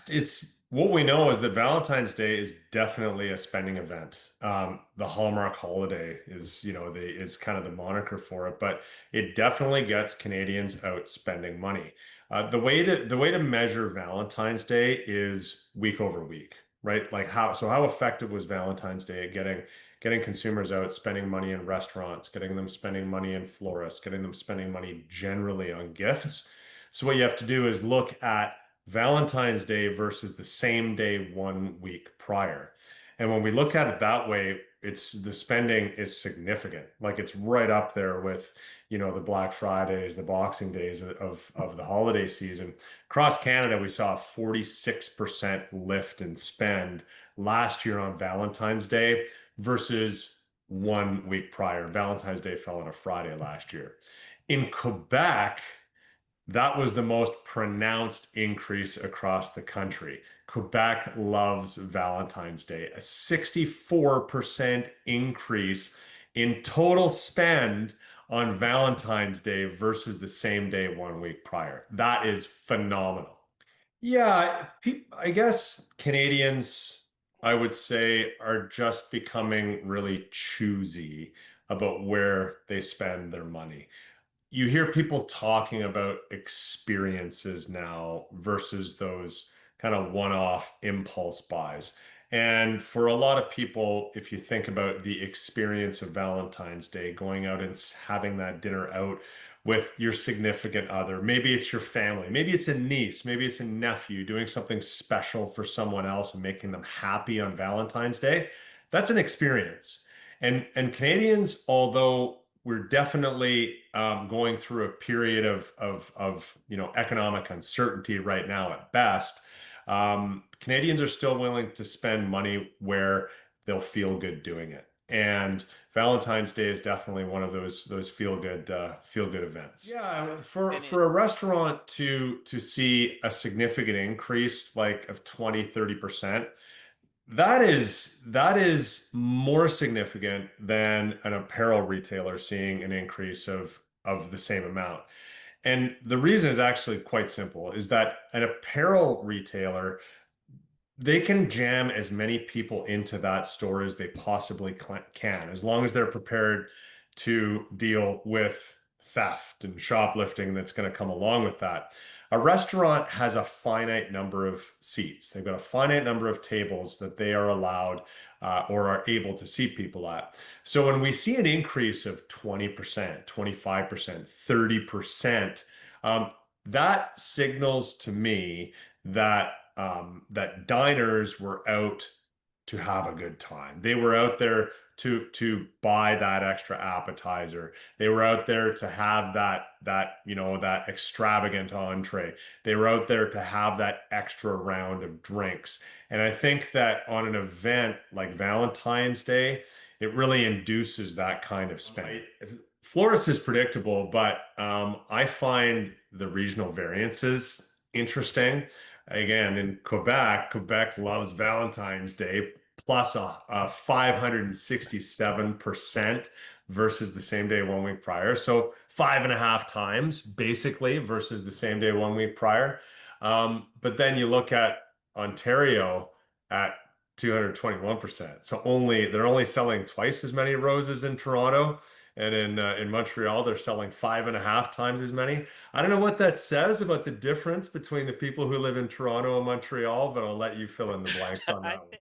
it's what we know is that Valentine's Day is definitely a spending event. The Hallmark holiday is, is kind of the moniker for it, but it definitely gets Canadians out spending money. The way to measure Valentine's Day is week over week, right? Like how effective was Valentine's Day at getting consumers out spending money in restaurants, getting them spending money in florists, getting them spending money generally on gifts. So what you have to do is look at Valentine's Day versus the same day 1 week prior. And when we look at it that way, it's the spending is significant. Like it's right up there with, the Black Fridays, the Boxing Days of the holiday season. Across Canada, we saw a 46% lift in spend last year on Valentine's Day versus 1 week prior. Valentine's Day fell on a Friday last year. In Quebec, that was the most pronounced increase across the country. Quebec loves Valentine's Day, a 64% increase in total spend on Valentine's Day versus the same day 1 week prior. That is phenomenal. Yeah, I guess Canadians, I would say, are just becoming really choosy about where they spend their money. You hear people talking about experiences now versus those kind of one-off impulse buys. And for a lot of people, if you think about the experience of Valentine's Day, going out and having that dinner out with your significant other, maybe it's your family, maybe it's a niece, maybe it's a nephew, doing something special for someone else and making them happy on Valentine's Day, that's an experience. And Canadians, although we're definitely going through a period of economic uncertainty right now at best. Canadians are still willing to spend money where they'll feel good doing it, and Valentine's Day is definitely one of those feel good events. Yeah, for And it, for a restaurant to see a significant increase like of 20-30%. That is more significant than an apparel retailer seeing an increase of the same amount. And the reason is actually quite simple, is that an apparel retailer, they can jam as many people into that store as they possibly can, as long as they're prepared to deal with theft and shoplifting that's going to come along with that. A restaurant has a finite number of seats. They've got a finite number of tables that they are allowed or are able to seat people at. So when we see an increase of 20%, 25%, 30%, that signals to me that diners were out to have a good time. They were out there to buy that extra appetizer. They were out there to have that extravagant entree. They were out there to have that extra round of drinks. And I think that on an event like Valentine's Day, it really induces that kind of spending. Florist is predictable, but I find the regional variances interesting. Again, in Quebec loves Valentine's Day plus a 567% versus the same day 1 week prior. So 5.5 times basically versus the same day 1 week prior. But then you look at Ontario at 221%. So they're only selling twice as many roses in Toronto. And in Montreal, they're selling 5.5 times as many. I don't know what that says about the difference between the people who live in Toronto and Montreal, but I'll let you fill in the blanks on I that one.